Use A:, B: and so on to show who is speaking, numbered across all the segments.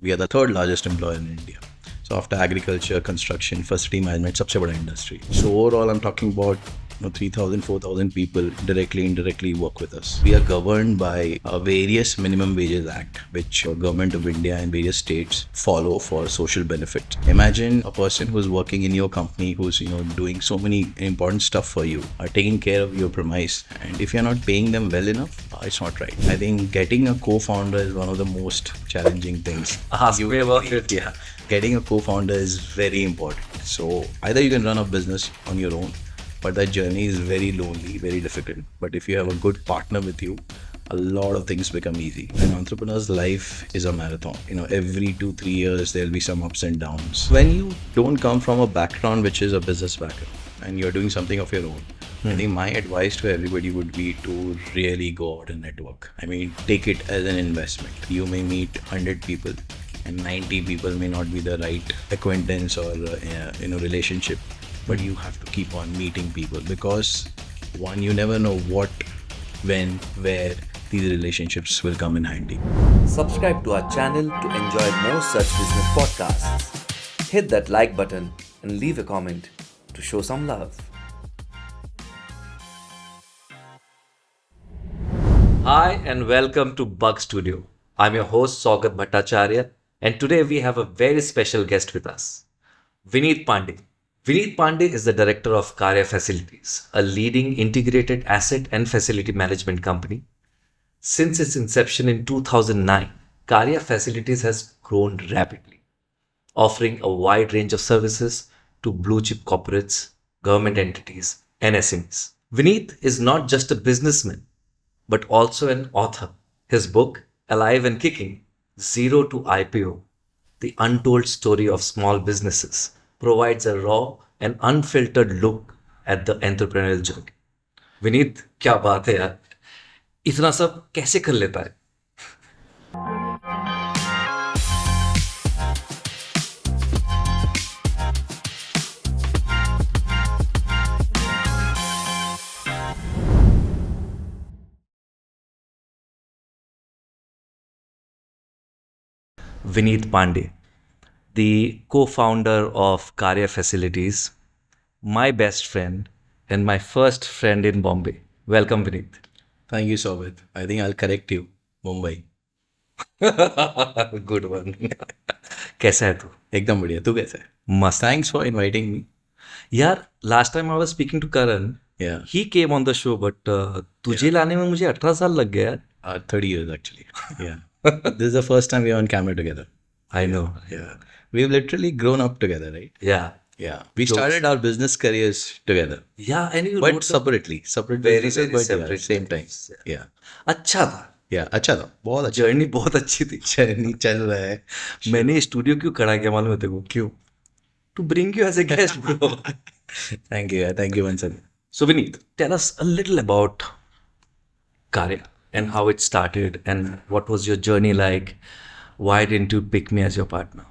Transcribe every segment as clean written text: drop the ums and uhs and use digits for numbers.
A: We are the third largest employer in India. So after agriculture, construction, facility management, सबसे बड़ा industry. So overall, I'm talking about 3,000, 4,000 people directly, indirectly work with us. We are governed by various Minimum Wages Act, which government of India and various states follow for social benefit. Imagine a person who's working in your company, who's doing so many important stuff for you, taking care of your premise, and if you're not paying them well enough, it's not right. I think getting a co-founder is one of the most challenging things.
B: Ask me about it.
A: Yeah, getting a co-founder is very important. So either you can run a business on your own, but that journey is very lonely, very difficult. But if you have a good partner with you, a lot of things become easy. An entrepreneur's life is a marathon. Every 2-3 years, there'll be some ups and downs. When you don't come from a background which is a business background and you're doing something of your own, I think my advice to everybody would be to really go out and network. I mean, take it as an investment. You may meet 100 people and 90 people may not be the right acquaintance or relationship. But you have to keep on meeting people because one, you never know what, when, where these relationships will come in handy.
B: Subscribe to our channel to enjoy more such business podcasts. Hit that like button and leave a comment to show some love. Hi and welcome to Bug Studio. I'm your host Saugat Bhattacharya and today we have a very special guest with us, Vineet Pandey. Vineet Pandey is the director of Karya Facilities, a leading integrated asset and facility management company. Since its inception in 2009, Karya Facilities has grown rapidly, offering a wide range of services to blue-chip corporates, government entities, and SMEs. Vineet is not just a businessman, but also an author. His book, Alive and Kicking, Zero to IPO, The Untold Story of Small Businesses, provides a raw and unfiltered look at the entrepreneurial journey. Vineet, क्या बात है यार, इतना सब कैसे कर लेता है? Vineet Pandey, the co-founder of Karya Facilities, my best friend and my first friend in Bombay. Welcome, Vineet.
A: Thank you, Saugat. I think I'll correct you. Mumbai.
B: Good one. कैसा है तू?
A: एकदम बढ़िया. तू कैसा है?
B: मस्त.
A: Thanks for inviting me.
B: यार, last time I was speaking to Karan, he came on the show, but तुझे लाने में मुझे 18 साल लग गया यार.
A: 30 years actually. Yeah. This is the first time we are on camera together.
B: I know.
A: Yeah. We've literally grown up together, right?
B: Yeah.
A: Yeah. We started our business careers together.
B: Yeah, and you
A: But separately. Separate businesses, but
B: separate.
A: Same time. Yeah.
B: अच्छा था.
A: Yeah, अच्छा था. बहुत अच्छा.
B: Journey बहुत अच्छी थी.
A: Journey चल रहा है.
B: मैंने स्टूडियो क्यों खड़ा किया मालूम है तेरे को?
A: क्यों?
B: To bring you as a guest, bro.
A: Thank you. Thank you once again.
B: So Vineet, tell us a little about Karya and how it started and what was your journey like. Why didn't you pick me as your partner?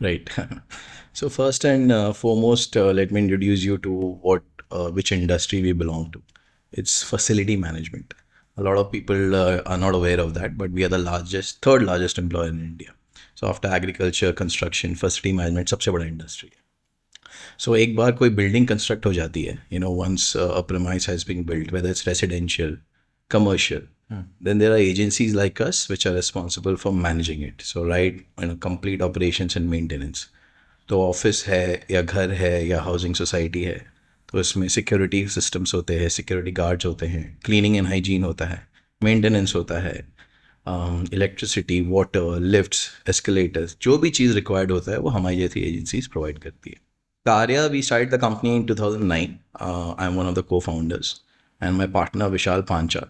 A: Right. So first and foremost, let me introduce you to which industry we belong to. It's facility management. A lot of people are not aware of that, but we are the third largest employer in India. So after agriculture, construction, facility management, सबसे बड़ा industry. So एक बार कोई building construct हो जाती है, once a premise has been built, whether it's residential, commercial, then there are agencies like us which are responsible for managing it. So complete operations and maintenance. तो office है या घर है या हाउसिंग सोसाइटी है, तो इसमें सिक्योरिटी सिस्टम्स होते हैं, सिक्योरिटी गार्ड्स होते हैं, क्लीनिंग एंड हाइजीन होता है, मेंटेनेंस होता है, इलेक्ट्रिसिटी, वाटर, लिफ्ट्स, एस्केलेटर्स, जो भी चीज़ रिक्वायर्ड होता है वो हमारी जैसी एजेंसीज प्रोवाइड करती है. Karya, we started the company in 2009. I'm one of the co-founders and my partner Vishal Pancha.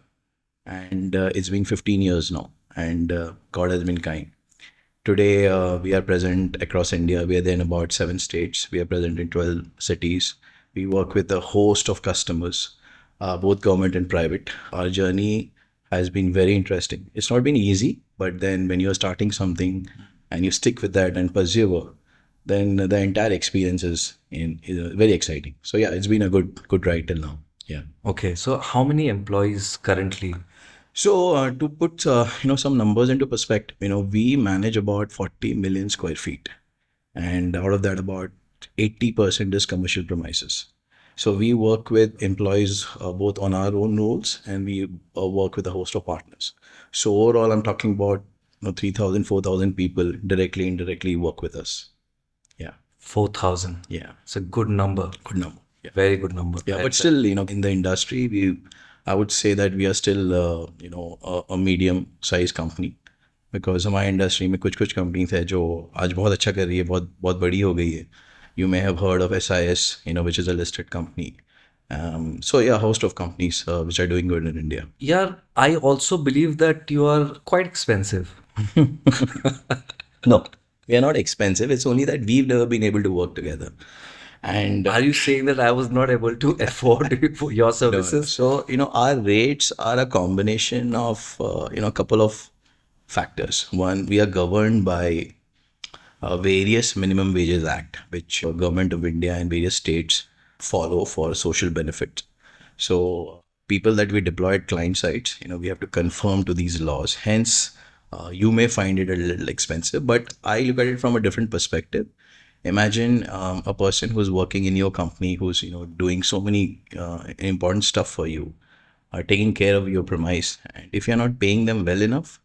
A: And it's been 15 years now and God has been kind. Today, we are present across India. We are there in about 7 states. We are present in 12 cities. We work with a host of customers, both government and private. Our journey has been very interesting. It's not been easy, but then when you're starting something and you stick with that and persevere, then the entire experience is very exciting. So yeah, it's been a good ride till now. Yeah.
B: Okay, so how many employees currently?
A: So to put some numbers into perspective, we manage about 40 million square feet, and out of that, about 80% is commercial premises. So we work with employees both on our own roles, and we work with a host of partners. So overall, I'm talking about 3,000, 4,000 people directly, indirectly work with us. Yeah,
B: 4,000.
A: yeah,
B: It's a good number.
A: good number. Yeah.
B: Very good number.
A: Yeah, but still, in the industry, I would say that we are still, a medium-sized company, because हमारे industry में कुछ companies है जो आज बहुत अच्छा कर रही है, बहुत बहुत बड़ी हो गई है. You may have heard of SIS, which is a listed company. So yeah, a host of companies which are doing good in India.
B: Yeah, I also believe that you are quite expensive.
A: No, we are not expensive. It's only that we've never been able to work together. And
B: Are you saying that I was not able to afford your services?
A: so, our rates are a combination of, a couple of factors. One, we are governed by various minimum wages act, which government of India and various states follow for social benefit. So people that we deploy at client sites, we have to conform to these laws. Hence, you may find it a little expensive, but I look at it from a different perspective. Imagine a person who's working in your company, who's doing so many important stuff for you, taking care of your premise, and if you're not paying them well enough,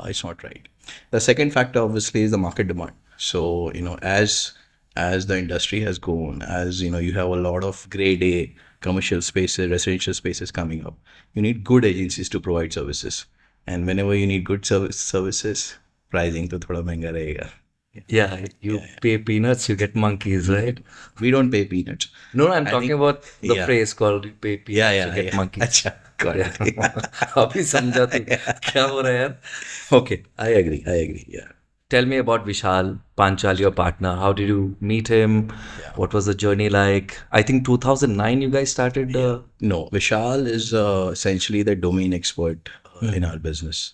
A: it's not right. The second factor obviously is the market demand. So as the industry has grown, as you have a lot of grade A commercial spaces, residential spaces coming up, you need good agencies to provide services. And whenever you need good services, pricing to thoda महंगा रहेगा.
B: Yeah, you pay peanuts, you get monkeys, right?
A: We don't pay peanuts.
B: No, I'm talking
A: think-
B: about the
A: yeah.
B: phrase called you pay peanuts,
A: Yeah,
B: you get
A: yeah.
B: monkeys.
A: अच्छा, got it.
B: अभी समझा तू क्या हो रहा है यार? Okay,
A: I agree. Yeah.
B: tell me about Vishal Panchal, your partner. How did you meet him? What was the journey like? I think 2009 you guys started.
A: No, Vishal is essentially the domain expert in our business.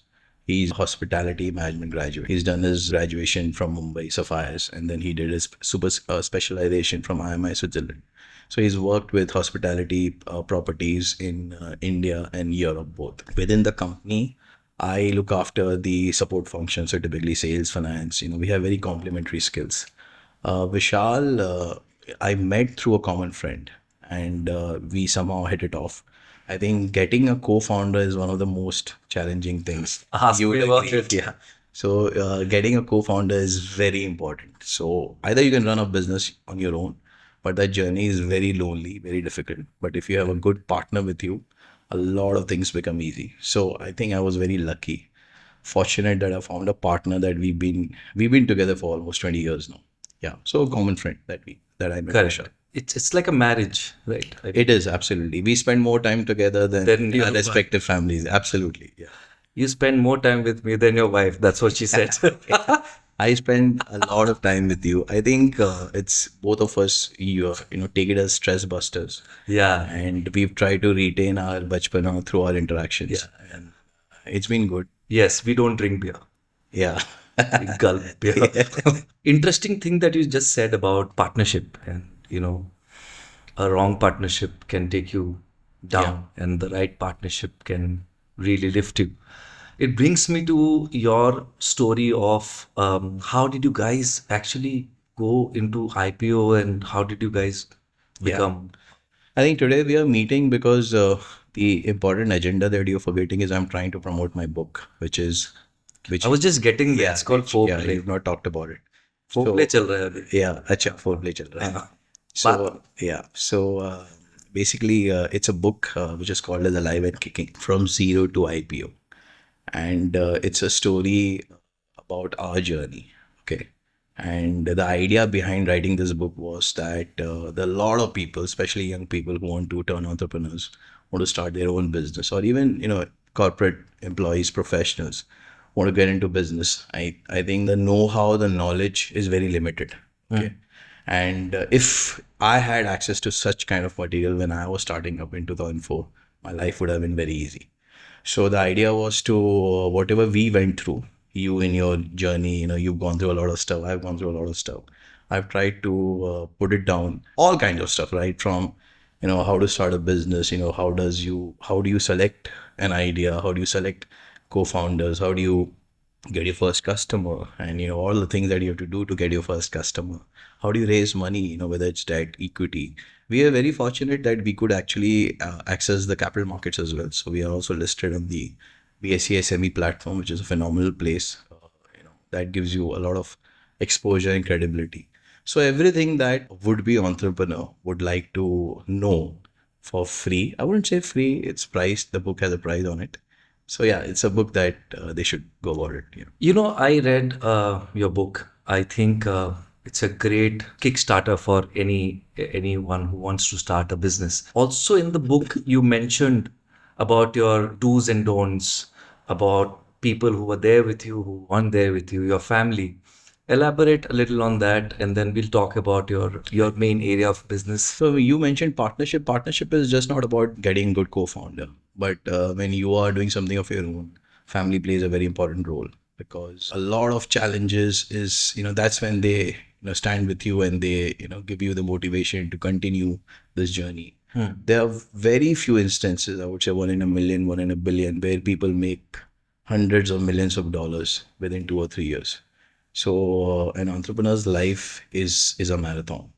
A: He's hospitality management graduate. He's done his graduation from Mumbai Sapphires, and then he did his super specialization from IMI Switzerland. So he's worked with hospitality properties in India and Europe both. Within the company, I look after the support functions, so typically sales, finance. We have very complementary skills. Vishal, I met through a common friend, and we somehow hit it off. I think getting a co-founder is one of the most challenging things.
B: Ask
A: You
B: me
A: would
B: about
A: agree.
B: it.
A: Yeah. So getting a co-founder is very important. So either you can run a business on your own, but that journey is very lonely, very difficult. But if you have a good partner with you, a lot of things become easy. So I think I was very lucky, fortunate that I found a partner that we've been together for almost 20 years now. Yeah. So a common friend that I met.
B: Correct.
A: Vishal.
B: It's like a marriage, right?
A: It is absolutely. We spend more time together
B: Then
A: than
B: your
A: our respective families. Absolutely. Yeah.
B: You spend more time with me than your wife. That's what she said.
A: I spend a lot of time with you. I think it's both of us. Take it as stress busters,
B: Yeah.
A: and we've tried to retain our bachpana through our interactions. And it's been good.
B: Yes, we don't drink beer.
A: Yeah.
B: We gulp beer. Interesting thing that you just said about partnership, and a wrong partnership can take you down, and the right partnership can really lift you. It brings me to your story of how did you guys actually go into IPO, and how did you guys become?
A: I think today we are meeting because the important agenda that you're forgetting is I'm trying to promote my book, which
B: I was just getting there. It's called
A: yeah,
B: foreplay.
A: you've not talked about it.
B: Foreplay चल रहा है अभी.
A: Yeah, अच्छा, foreplay चल रहा है. So yeah, so basically it's a book which is called as Alive and Kicking from Zero to IPO, and it's a story about our journey. Okay, and the idea behind writing this book was that there are a lot of people, especially young people, who want to turn entrepreneurs, want to start their own business, or even corporate employees, professionals want to get into business. I think the know-how, the knowledge is very limited. Okay. And if I had access to such kind of material when I was starting up in 2004, my life would have been very easy. So the idea was to, whatever we went through, you in your journey, you've gone through a lot of stuff. I've gone through a lot of stuff. I've tried to put it down, all kinds of stuff, right? From how to start a business, how do you select an idea, how do you select co-founders, how do you get your first customer, and all the things that you have to do to get your first customer. How do you raise money, whether it's debt, equity. We are very fortunate that we could actually access the capital markets as well. So we are also listed on the BSE SME platform, which is a phenomenal place. That gives you a lot of exposure and credibility. So everything that would-be entrepreneur would like to know for free. I wouldn't say free, it's priced. The book has a price on it. So yeah, it's a book that they should go about it. Yeah.
B: You know, I read your book. I think it's a great Kickstarter for anyone who wants to start a business. Also, in the book, you mentioned about your do's and don'ts, about people who were there with you, who weren't there with you, your family. Elaborate a little on that, and then we'll talk about your main area of business.
A: So you mentioned partnership. Partnership is just not about getting good co-founder, but when you are doing something of your own, family plays a very important role, because a lot of challenges is, that's when they, stand with you, and they, give you the motivation to continue this journey. There are very few instances, I would say one in a million, one in a billion, where people make hundreds of millions of dollars within 2 or 3 years. So an entrepreneur's life is a marathon.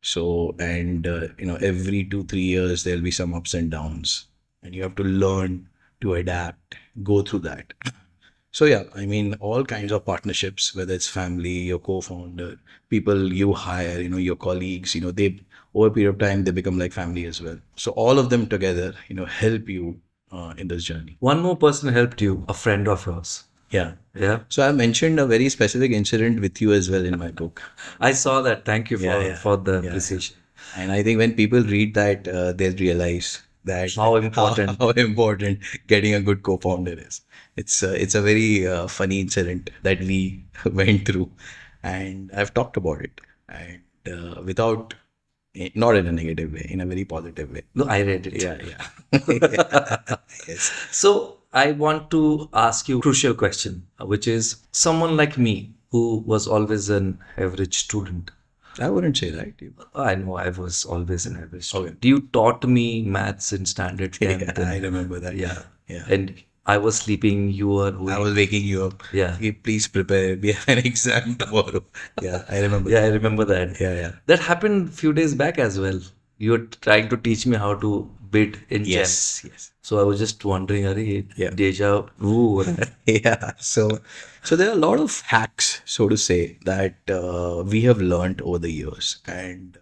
A: So, and every 2 3 years there'll be some ups and downs, and you have to learn to adapt, go through that. So yeah, I mean, all kinds of partnerships, whether it's family, your co-founder, people you hire, your colleagues, they, over a period of time, they become like family as well. So all of them together, help you in this journey.
B: One more person helped you, a friend of yours.
A: Yeah.
B: Yeah.
A: So I mentioned a very specific incident with you as well in my book.
B: I saw that. Thank you for the
A: Yeah.
B: precision.
A: And I think when people read that, they'll realize that
B: How important.
A: how important getting a good co-founder is. It's a very funny incident that we went through, and I've talked about it, and without, not in a negative way, in a very positive way.
B: No, I read it.
A: Yeah. Yes.
B: So I want to ask you a crucial question, which is someone like me who was always an average student.
A: I wouldn't say that.
B: I know I was always an average student.
A: Okay.
B: You taught me maths in standard 10th.
A: Yeah, I remember that.
B: Yeah.
A: Yeah.
B: And I was sleeping, you were
A: I was waking you up.
B: Yeah.
A: Okay, please prepare. We have an exam tomorrow. Yeah, I remember.
B: Yeah, I remember that.
A: Yeah.
B: That happened a few days back as well. You were trying to teach me how to bid in
A: Yes.
B: gems. So I was just wondering,
A: Yeah.
B: deja vu.
A: Yeah. So there are a lot of hacks, so to say, that we have learned over the years. And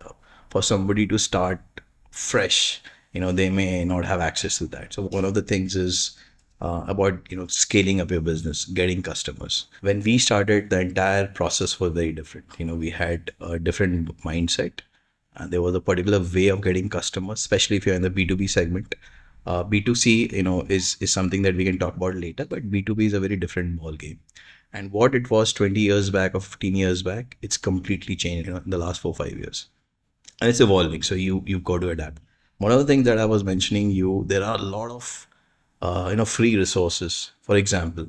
A: for somebody to start fresh, they may not have access to that. So one of the things is about, scaling up your business, getting customers. When we started, the entire process was very different. We had a different mindset. And there was a particular way of getting customers, especially if you're in the B2B segment. B2C, is something that we can talk about later, but B2B is a very different ball game. And what it was 20 years back or 15 years back, it's completely changed, in the last 4 5 years. And it's evolving. So you've got to adapt. One of the things that I was mentioning there are a lot of, free resources. For example,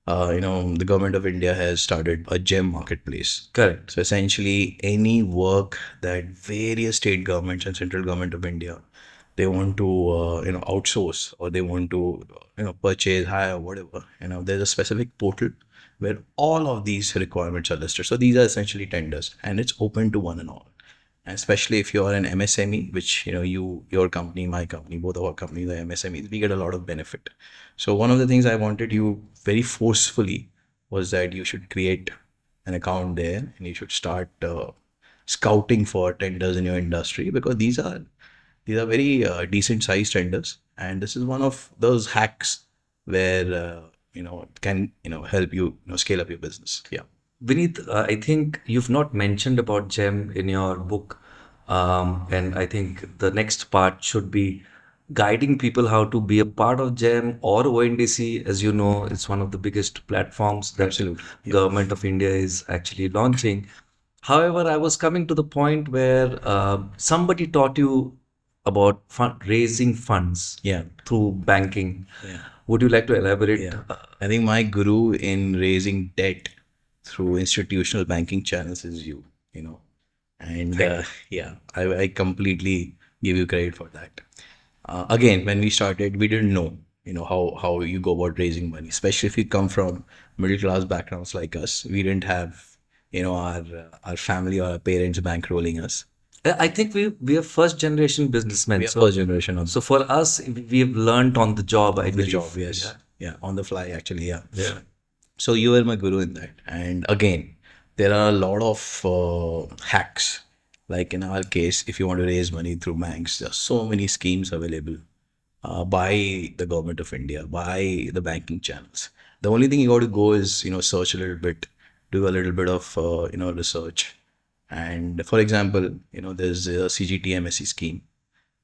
A: the government of India has started a gem marketplace.
B: Correct.
A: So essentially, any work that various state governments and central government of India, they want to outsource, or they want to purchase, hire, whatever. There's a specific portal where all of these requirements are listed. So these are essentially tenders, and it's open to one and all. And especially if you are an MSME, which your company, my company, both of our companies are MSMEs, we get a lot of benefit. So one of the things I wanted you very forcefully was that you should create an account there, and you should start scouting for tenders in your industry, because these are very decent sized tenders, and this is one of those hacks where it can help you scale up your business. Yeah.
B: Vineet, I think you've not mentioned about GEM in your book. And I think the next part should be guiding people how to be a part of GEM or ONDC. As you know, it's one of the biggest platforms that
A: Absolutely. Yeah.
B: government of India is actually launching. However, I was coming to the point where somebody taught you about raising funds
A: Yeah.
B: through banking.
A: Yeah.
B: Would you like to elaborate?
A: Yeah. I think my guru in raising debt through institutional banking channels is you. And yeah, I completely give you credit for that. Again, when we started, we didn't know, how you go about raising money, especially if you come from middle class backgrounds like us. We didn't have, our family or our parents bankrolling us.
B: I think we are first generation businessmen.
A: We are
B: So
A: first generation on
B: so for us, we have learned on the job. I
A: the
B: believe.
A: job, yes. Yeah, on the fly, actually, yeah.
B: Yeah.
A: So you were my guru in that. And again, there are a lot of hacks. Like in our case, if you want to raise money through banks, there are so many schemes available by the government of India, by the banking channels. The only thing you got to go is, search a little bit, do a little bit of, research. And for example, there's a CGTMSE scheme,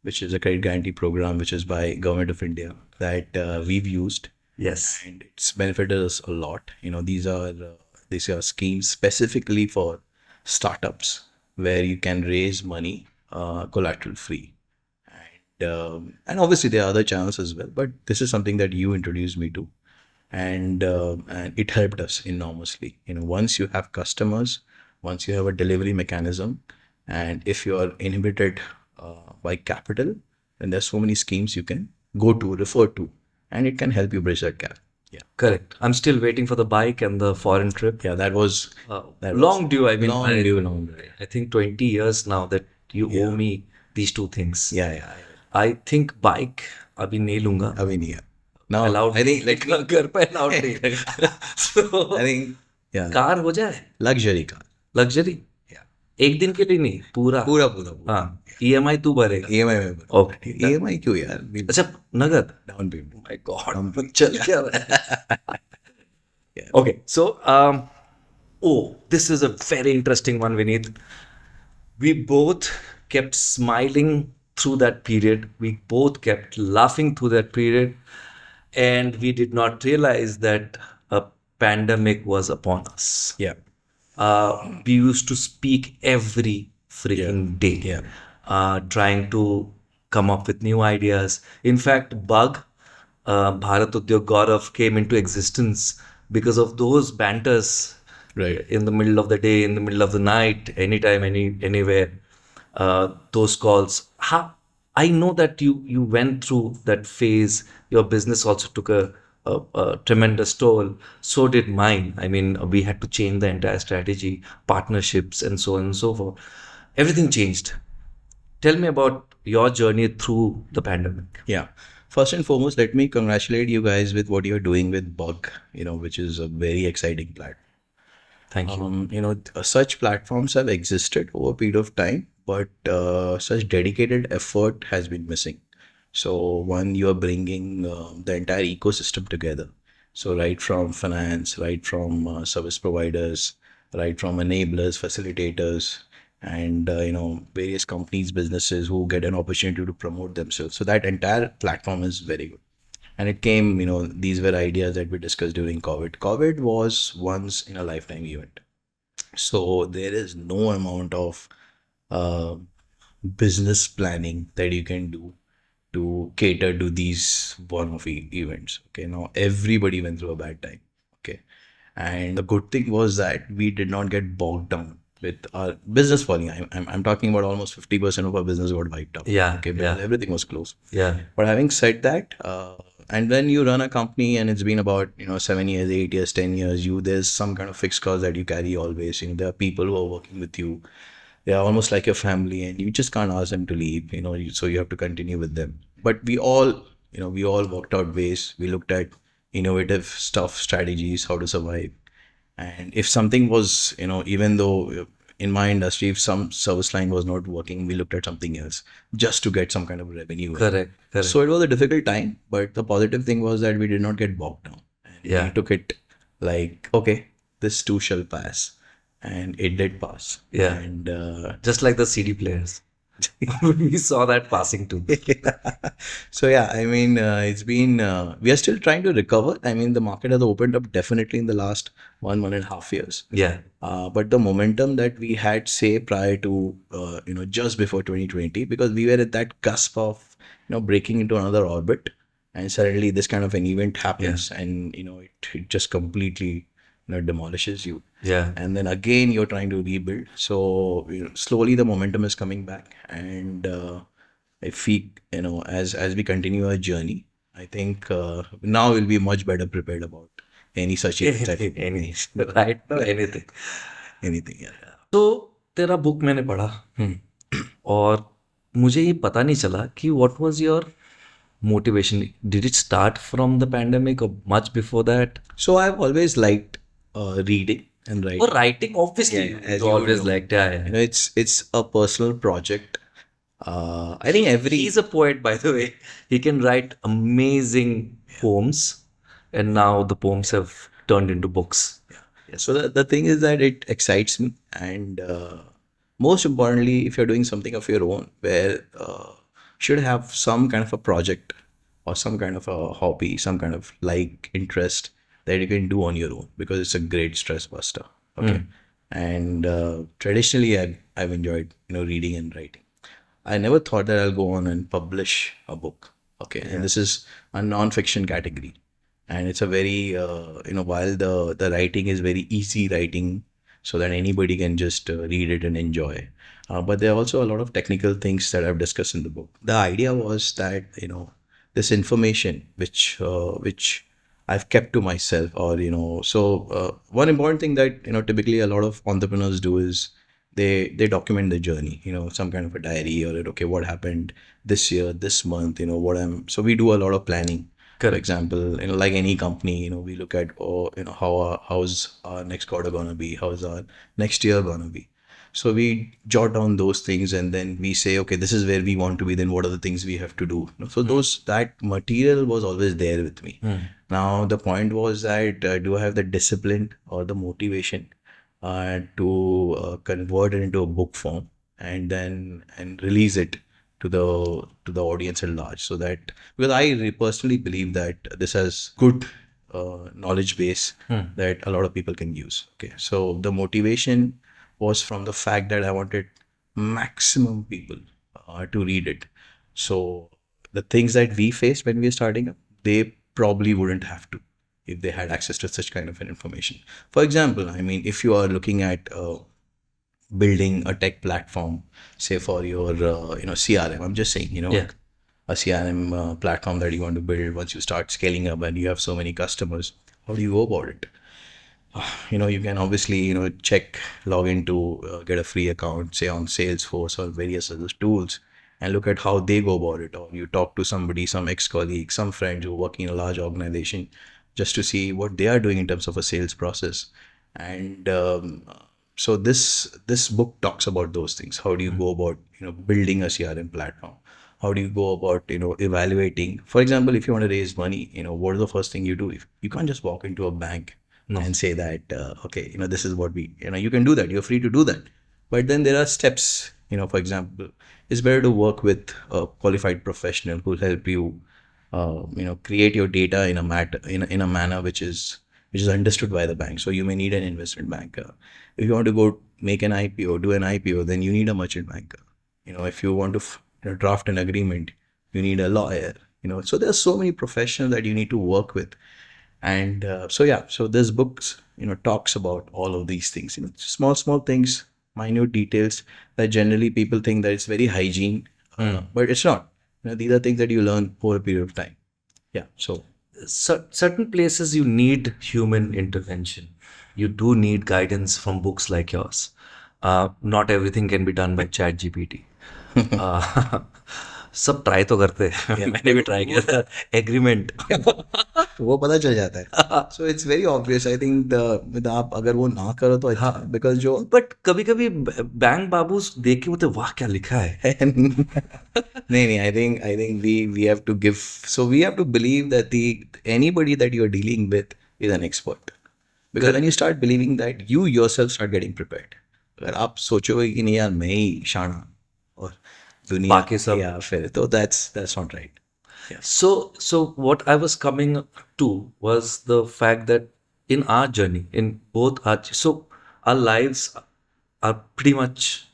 A: which is a credit guarantee program, which is by government of India that we've used,
B: Yes.
A: and it's benefited us a lot. These are schemes specifically for startups where you can raise money collateral free, and obviously there are other channels as well. But this is something that you introduced me to, and it helped us enormously. Once you have customers, once you have a delivery mechanism, and if you are inhibited by capital, then there's so many schemes you can go to, refer to, and it can help you bridge that gap. Yeah,
B: Correct. I'm still waiting for the bike and the foreign trip.
A: yeah, that was
B: Long due. I mean,
A: long due, long due.
B: I think 20 years now that you owe me these two things.
A: Yeah, yeah.
B: I think bike अभी नहीं लूंगा.
A: I mean, yeah. Now
B: Allowed.
A: I think
B: घर पे allowed नहीं है. So
A: I think yeah,
B: car हो जाए.
A: luxury car.
B: Luxury.
A: Yeah,
B: एक दिन के लिए नहीं, पूरा.
A: पूरा पूरा पूरा.
B: हाँ. EMI तू भरेगा.
A: EMI में
B: Okay.
A: EMI क्यों यार?
B: अच्छा नगद.
A: Down payment.
B: My God. चल क्या रहा है?
A: Yeah.
B: Okay, so this is a very interesting one, Vineet. We both kept smiling through that period. We both kept laughing through that period, and we did not realize that a pandemic was upon us.
A: Yeah.
B: We used to speak every freaking day,
A: Yeah.
B: trying to come up with new ideas. In fact, Bug, Bharat Udyog Gaurav came into existence because of those banters
A: Right.
B: in the middle of the day, in the middle of the night, anytime, anywhere. Those calls. I know that you went through that phase. Your business also took a tremendous toll. So did mine. I mean, we had to change the entire strategy, partnerships, and so on and so forth. Everything changed. Tell me about your journey through the pandemic.
A: Yeah. First and foremost, let me congratulate you guys with what you're doing with Bug, which is a very exciting platform.
B: Thank you.
A: Such platforms have existed over a period of time, but such dedicated effort has been missing. So one, you are bringing the entire ecosystem together. So right from finance, right from service providers, right from enablers, facilitators, and various companies, businesses who get an opportunity to promote themselves. So that entire platform is very good. And it came, these were ideas that we discussed during COVID. COVID was once in a lifetime event. So there is no amount of uh, business planning that you can do to cater to these one-off events. Okay, now everybody went through a bad time. Okay, and the good thing was that we did not get bogged down with our business falling. I'm talking about almost 50% of our business got wiped out.
B: Yeah,
A: Okay, because everything was closed.
B: Yeah.
A: But having said that, and when you run a company and it's been about 7 years, 8 years, 10 years, there's some kind of fixed cost that you carry always. There are people who are working with you. They are almost like your family, and you just can't ask them to leave. So you have to continue with them. But we all worked out ways. We looked at innovative stuff, strategies, how to survive. And if something was, even though in my industry, if some service line was not working, we looked at something else just to get some kind of revenue.
B: Correct.
A: So it was a difficult time, but the positive thing was that we did not get bogged down. And we took it like, okay, this too shall pass. And it did pass.
B: Yeah.
A: And
B: Just like the CD players. We saw that passing too.
A: so yeah, I mean, it's been, we are still trying to recover. I mean, the market has opened up definitely in the last 1.5 years.
B: Yeah.
A: But the momentum that we had, say, prior to, just before 2020, because we were at that cusp of, breaking into another orbit, and suddenly this kind of an event happens, and, it just completely, demolishes you.
B: Yeah.
A: And then again, you're trying to rebuild. So, slowly the momentum is coming back, and if we, as we continue our journey, I think now we'll be much better prepared about any such event. I think
B: any right now anything.
A: anything. Yeah.
B: तो तेरा book मैंने पढ़ा और मुझे ये पता नहीं चला कि what was your motivation. Did it start from the pandemic or much before that?
A: So I've always liked reading and writing.
B: Or writing, obviously,
A: Yeah, as
B: you
A: you
B: always
A: know.
B: liked. Yeah.
A: It's a personal project. I think every
B: He's a poet, by the way. He can write amazing poems, and now the poems have turned into books.
A: So the thing is that it excites me, and most importantly, if you're doing something of your own, where should have some kind of a project or some kind of a hobby, some kind of like interest that you can do on your own, because it's a great stress buster. Okay, and traditionally I've enjoyed reading and writing. I never thought that I'll go on and publish a book. Okay, and this is a non-fiction category, and it's a very while the writing is very easy writing, so that anybody can just read it and enjoy. But there are also a lot of technical things that I've discussed in the book. The idea was that this information which I've kept to myself, or so one important thing that typically a lot of entrepreneurs do is they document the journey, some kind of a diary, or okay, what happened this year, this month, what I'm. So we do a lot of planning. For example, like any company, we look at how's our next quarter gonna be, how's our next year gonna be. So we jot down those things, and then we say, okay, this is where we want to be. Then what are the things we have to do? So that material was always there with me. Now the point was that do I have the discipline or the motivation to convert it into a book form and release it to the audience at large, so that, because I personally believe that this has good knowledge base that a lot of people can use. Okay, so the motivation was from the fact that I wanted maximum people to read it. So the things that we faced when we were starting up, they probably wouldn't have to if they had access to such kind of an information. For example, I mean, if you are looking at building a tech platform, say for your CRM, I'm just saying, a CRM platform that you want to build. Once you start scaling up and you have so many customers, how do you go about it? You can obviously check, log into, get a free account, say on Salesforce or various other tools, and look at how they go about it. Or you talk to somebody, some ex-colleague, some friends who are working in a large organization, just to see what they are doing in terms of a sales process. And so this book talks about those things. How do you go about building a CRM platform? How do you go about evaluating? For example, if you want to raise money, what is the first thing you do? If you can't just walk into a bank and say that okay, this is what we, you can do that, you're free to do that, but then there are steps. For example, it's better to work with a qualified professional who will help you create your data in a manner which is understood by the bank. So you may need an investment banker. If you want to go make an IPO, do an IPO, then you need a merchant banker. If you want to draft an agreement, you need a lawyer. So there's so many professionals that you need to work with. And so this book talks about all of these things, small things, minute details that generally people think that it's very hygiene, but it's not. These are things that you learn over a period of time. Yeah. So
B: certain places you need human intervention. You do need guidance from books like yours. Not everything can be done by ChatGPT. सब try तो करते हैं. मैंने भी try किया था. Agreement
A: वो पता चल जाता है. So it's very obvious. I think आप अगर वो ना करो तो अच्छा, because जो
B: बट कभी कभी बैंक बाबू देख के बोलते वाह क्या लिखा है.
A: नहीं, I think we have to give, so we have to believe that anybody that you're dealing with is an expert, because when you start believing that, you yourself start getting prepared. अगर आप सोचोगे कि नहीं यार मैं ही शाना और दुनिया
B: बाकी सब,
A: या फिर, तो that's not right. Yeah.
B: So what I was coming to was the fact that in our journey, in both our lives are pretty much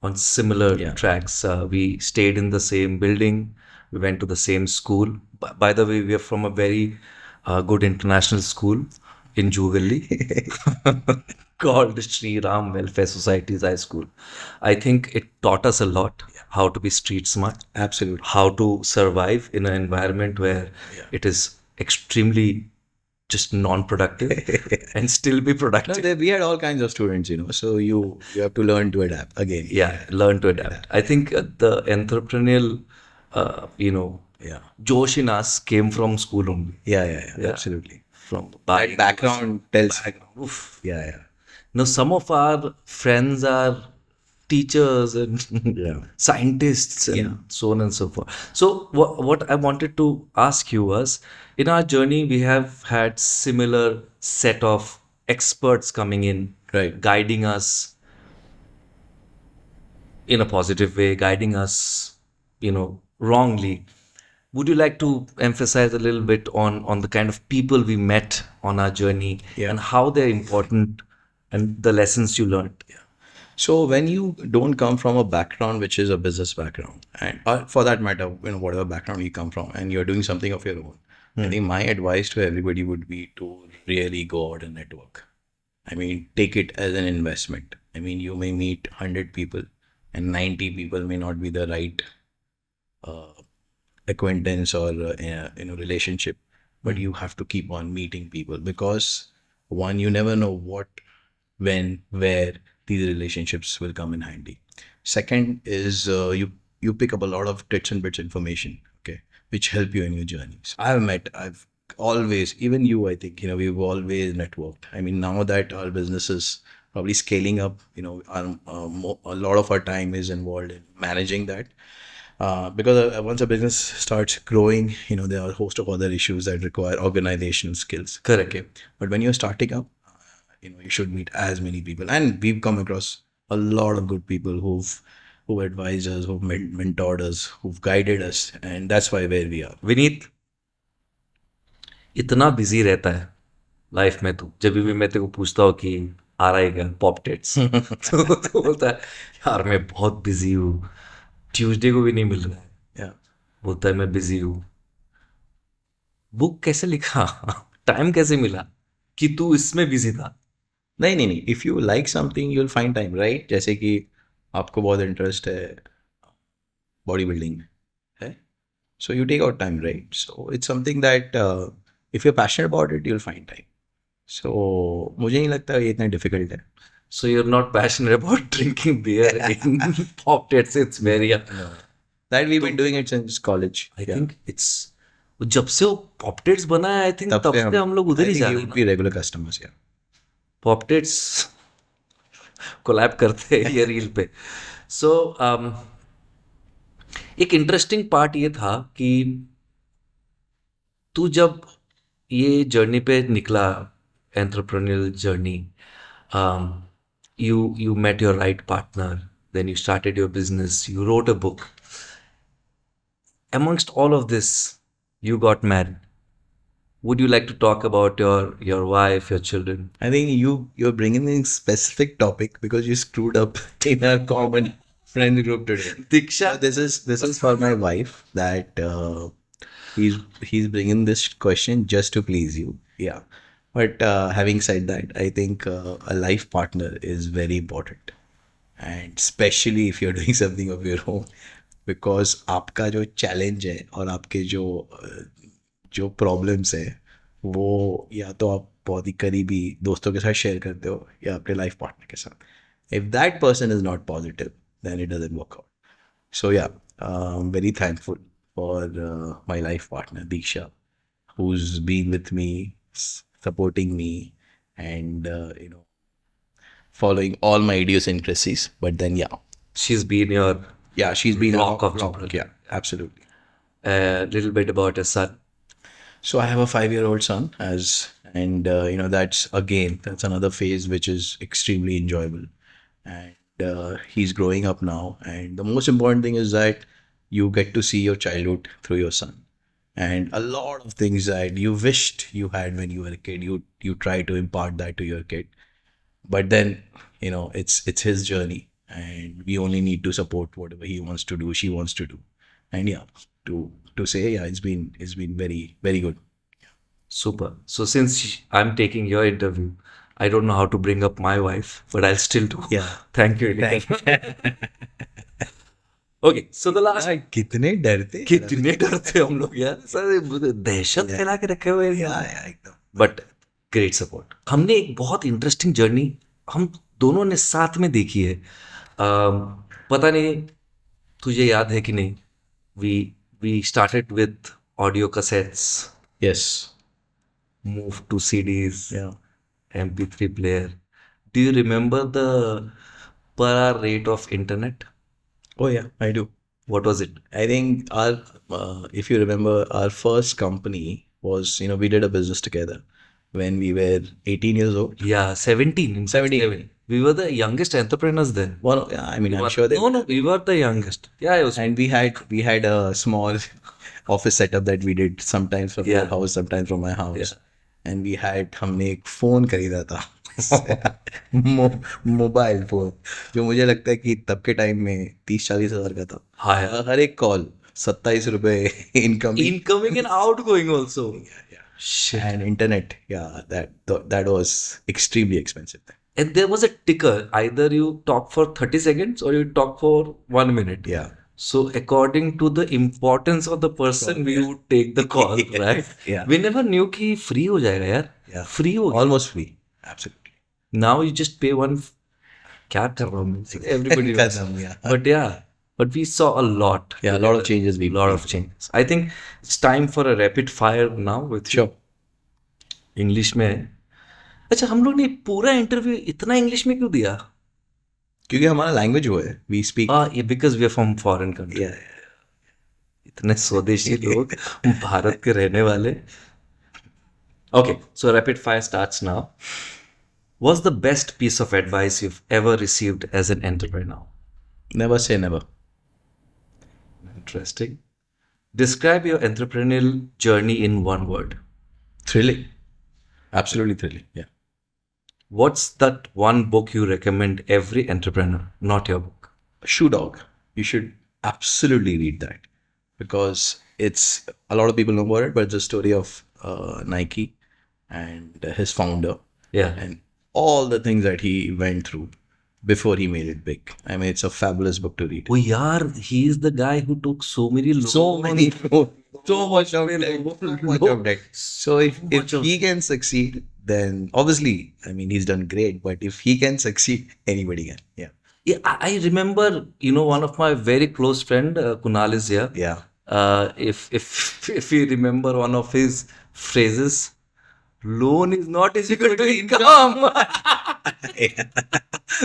B: on similar tracks. We stayed in the same building. We went to the same school. By the way, we are from a very good international school in Jugalli. called Sri Ram Welfare Society's high school. I think it taught us a lot how to be street smart,
A: Absolutely.
B: how to survive in an environment where
A: Yeah.
B: it is extremely just non-productive and still be
A: No,
B: productive.
A: we had all kinds of students, so you have to learn to adapt again.
B: Yeah, learn to adapt. I think the entrepreneurial,
A: Yeah.
B: Josh in us came from school only.
A: Yeah. Absolutely.
B: From
A: That
B: buying
A: background tells.
B: Oof.
A: Yeah.
B: Now, some of our friends are teachers and
A: Yeah.
B: scientists and
A: Yeah.
B: so on and so forth. So, what I wanted to ask you was, in our journey, we have had similar set of experts coming in,
A: Right.
B: guiding us in a positive way, guiding us, wrongly. Would you like to emphasize a little bit on the kind of people we met on our journey
A: Yeah.
B: and how they're important and the lessons you learned?
A: So when you don't come from a background which is a business background, and for that matter, whatever background you come from, and you're doing something of your own, I think my advice to everybody would be to really go out and network. I mean, take it as an investment. I mean, you may meet 100 people, and 90 people may not be the right uh, acquaintance or relationship, but you have to keep on meeting people, because one, you never know what, when, where these relationships will come in handy. Second is you pick up a lot of tits and bits information, okay, which help you in your journeys. I've always, even you, I think, we've always networked. I mean, now that our business is probably scaling up, a lot of our time is involved in managing that. Because once a business starts growing, there are a host of other issues that require organizational skills.
B: Correct.
A: Okay. But when you're starting up, you should meet as many people. And we've come across a lot of good people who advised us, who've mentored us, who've guided us. And that's why where we are.
B: Vineet इतना busy रहता है life में, तो जब भी मैं तेरे को पूछता हूँ कि आ रहा है क्या पॉपटेट्स तो बोलता है यार मैं बहुत बिजी हूँ, ट्यूसडे को भी नहीं मिल रहा है।
A: Yeah.
B: बोलता है मैं बिजी हूँ। बुक कैसे लिखा, टाइम कैसे मिला कि तू इसमें बिजी था?
A: नहीं, if you like something you will find time, right? जैसे कि आपको बहुत इंटरेस्ट है बॉडी बिल्डिंग में, है, so you take out time, right? So it's something that if you passionate about it you will find time. So मुझे नहीं लगता ये इतना डिफिकल्ट है.
B: So you're not passionate about drinking beer in pop-tarts. It's very
A: That we've been doing it since college.
B: I think it's जब से वो पॉपटेट्स बना है, आई थिंक तब से हम लोग उधर ही जा रहे हैं।
A: भी रेगुलर कस्टमर्स या
B: पॉपटेट्स कोलैब करते हैं ये रील पे। सो एक इंटरेस्टिंग पार्ट ये था कि तू जब ये जर्नी पे निकला, entrepreneurial journey, you met your right partner, then you started your business, you wrote a book. Amongst all of this, you got married. Would you like to talk about your wife, your children?
A: I think you're bringing in specific topic because you screwed up in our common friend group today.
B: Diksha,
A: This is for my wife, that he's bringing this question just to please you. Yeah. But having said that, I think a life partner is very important, and especially if you're doing something of your own, because आपका जो challenge है और आपके जो problems है वो या तो आप बहुत ही करीबी दोस्तों के साथ शेयर करते हो या अपने लाइफ पार्टनर के साथ. If that person is not positive, then it doesn't work out. So yeah, I'm very thankful for my life partner Diksha, who's been with me, supporting me, and following all my idiosyncrasies. But then
B: she's been your
A: she's been
B: rock of
A: rock.
B: Gibraltar.
A: Yeah, absolutely.
B: A little bit about your son.
A: So I have a 5-year-old son, and that's another phase which is extremely enjoyable, and he's growing up now. And the most important thing is that you get to see your childhood through your son, and a lot of things that you wished you had when you were a kid, you try to impart that to your kid. But then it's his journey, and we only need to support whatever he wants to do, she wants to do. And to say it's been very, very good.
B: Super. So since I'm taking your interview, I don't know how to bring up my wife, but I'll still do.
A: Yeah.
B: Thank you. Okay, so the last.
A: कितने डरते
B: कितने डरते हम लोग यार, सारे दहशत फैला के रखे हुए हैं
A: एकदम.
B: But great support. हमने एक बहुत इंटरेस्टिंग जर्नी हम दोनों ने साथ में देखी है. पता नहीं तुझे याद है कि नहीं, we started with audio cassettes,
A: Yes.
B: Move to CDs,
A: Yeah.
B: MP3 player. Do you remember the per hour rate of internet?
A: Oh yeah, I do.
B: What was it?
A: I think if you remember, our first company was, we did a business together when we were 18 years old.
B: Yeah, 17. In
A: 17.
B: We were the youngest entrepreneurs then.
A: Well, yeah, I mean, I'm sure that.
B: No, we were the youngest. Yeah, it was.
A: And we had a small office setup that we did sometimes from your house, sometimes from my house.
B: Yeah.
A: And we had हमने एक phone खरीदा था. Mobile phone जो मुझे लगता है कि तब के टाइम में 30-40 हज़ार का था.
B: हाँ यार.
A: हर एक कॉल 27 रुपए
B: Incoming and outgoing also. Shit.
A: And internet, yeah, that was extremely expensive.
B: And there was a ticker. Either you talk for 30 seconds or you talk for 1 minute.
A: Yeah.
B: So according to the importance of the person, we would take the call, right?
A: Yeah.
B: We never knew कि free हो जाएगा यार.
A: Yeah.
B: Free हो गया.
A: Almost free. Absolutely.
B: Now you just pay one. क्या कर रहा हूँ? Everybody knows.
A: Yeah.
B: But we saw a lot.
A: Yeah, a lot of changes.
B: Lot of changes. I think it's time for a rapid fire now with you.
A: Sure.
B: English में. अच्छा, हम लोग ने पूरा इंटरव्यू इतना इंग्लिश में क्यों दिया?
A: क्योंकि हमारा लैंग्वेज वो है. We speak.
B: ये because we are from foreign country.
A: Yeah.
B: इतने स्वदेशी लोग भारत के रहने वाले. Okay, so rapid fire starts now. What's the best piece of advice you've ever received as an entrepreneur?
A: Never say never.
B: Interesting. Describe your entrepreneurial journey in one word.
A: Thrilling. Absolutely thrilling. Yeah.
B: What's that one book you recommend every entrepreneur? Not your book.
A: Shoe Dog. You should absolutely read that because it's a lot of people know about it, but it's a story of Nike and his founder.
B: Yeah.
A: And all the things that he went through before he made it big. I mean, it's a fabulous book to read.
B: Oh, yaar, he is the guy who took so many loans.
A: So much of it. So if he can succeed, then obviously, I mean, he's done great. But if he can succeed, anybody can. Yeah.
B: Yeah, I remember, one of my very close friend, Kunal is here.
A: Yeah.
B: If you remember one of his phrases, loan is not equal to income.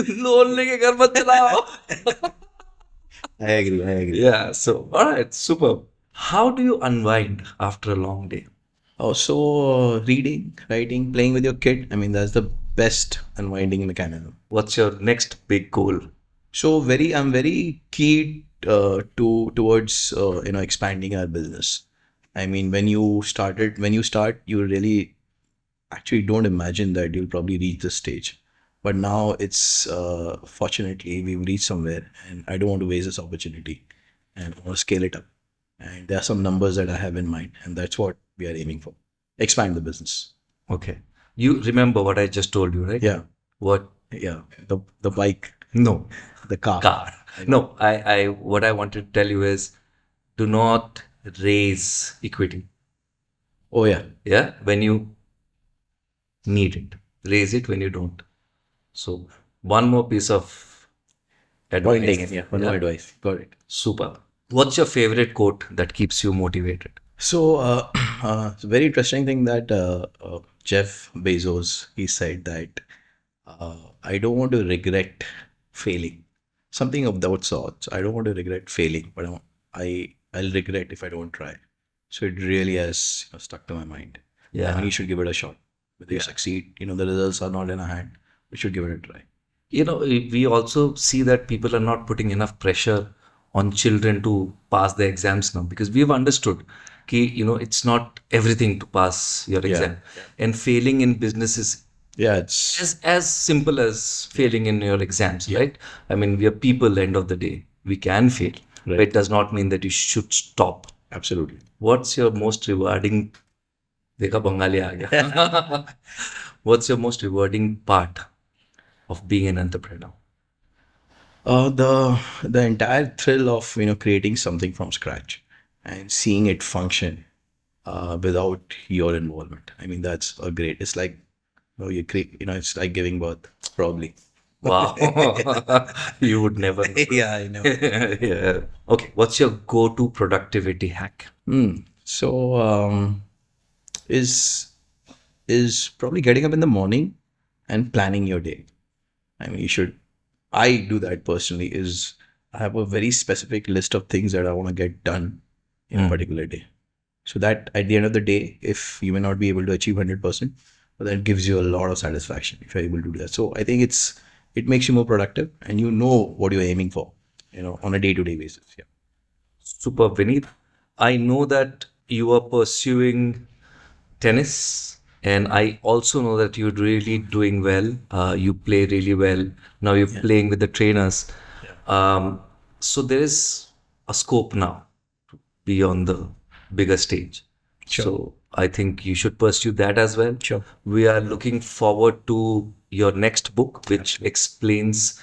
B: Loan लेके घर मत चलाओ.
A: I agree.
B: Yeah, so all right, super. How do you unwind after a long day?
A: Oh, so reading, writing, playing with your kid. I mean, that's the best unwinding mechanism.
B: What's your next big goal?
A: So I'm very keen towards expanding our business. I mean, when you start, you really actually don't imagine that you'll probably reach this stage. But now it's fortunately we've reached somewhere, and I don't want to waste this opportunity, and I want to scale it up. And there are some numbers that I have in mind, and that's what we are aiming for. Expand the business.
B: Okay. You remember what I just told you, right?
A: Yeah.
B: What?
A: Yeah. The bike.
B: No.
A: The car.
B: No. I what I wanted to tell you is, do not raise equity.
A: Oh yeah.
B: Yeah. When you need it, raise it when you don't. So one more piece of advice.
A: One more advice. Got it.
B: Super. What's your favorite quote that keeps you motivated?
A: So it's a very interesting thing that Jeff Bezos, he said that I don't want to regret failing. Something of that sort. I don't want to regret failing, but I'll regret if I don't try. So it really has stuck to my mind.
B: Yeah.
A: I mean, you should give it a shot. Whether you succeed, the results are not in our hand. We should give it a try.
B: We also see that people are not putting enough pressure on children to pass the exams now, because we've understood that, it's not everything to pass your exam. Yeah. And failing in business is
A: it's
B: as simple as failing in your exams, right? I mean, we are people, end of the day. We can fail, right. But it does not mean that you should stop.
A: Absolutely.
B: What's your most rewarding... देखा बंगाली आ गया. What's your most rewarding part of being an entrepreneur?
A: The entire thrill of creating something from scratch and seeing it function without your involvement. I mean, that's a great. It's like you create. It's like giving birth, probably.
B: Wow. You would never know.
A: Yeah, I know.
B: Yeah. Okay. What's your go-to productivity hack?
A: So is is probably getting up in the morning and planning your day. I mean, you should. I do that personally. Is I have a very specific list of things that I want to get done in a particular day. So that at the end of the day, if you may not be able to achieve 100%, but that gives you a lot of satisfaction if you're able to do that. So I think it makes you more productive and you know what you're aiming for, on a day-to-day basis. Yeah.
B: Super, Vineet. I know that you are pursuing tennis, and I also know that you're really doing well. You play really well. Now you're playing with the trainers. So there is a scope now to be on the bigger stage.
A: Sure.
B: So I think you should pursue that as well.
A: Sure.
B: We are looking forward to your next book, which explains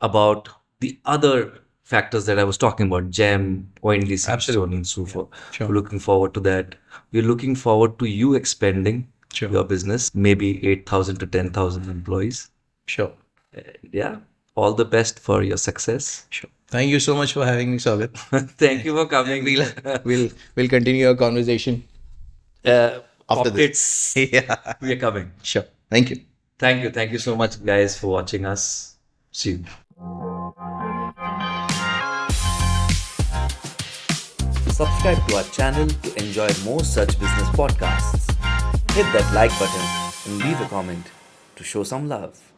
B: about the other factors that I was talking about, gem, oily stone, and so forth.
A: Sure.
B: We're looking forward to that. We're looking forward to you expanding
A: Sure.
B: your business, maybe 8,000 to 10,000 employees.
A: Sure.
B: Yeah. All the best for your success.
A: Sure. Thank you so much for having me, Sagat.
B: Thank you for coming.
A: We'll continue our conversation.
B: After
A: this.
B: this,
A: Yeah.
B: we are coming.
A: Sure. Thank you.
B: Thank you. Thank you so much, guys, for watching us. See you. Subscribe to our channel to enjoy more such business podcasts. Hit that like button and leave a comment to show some love.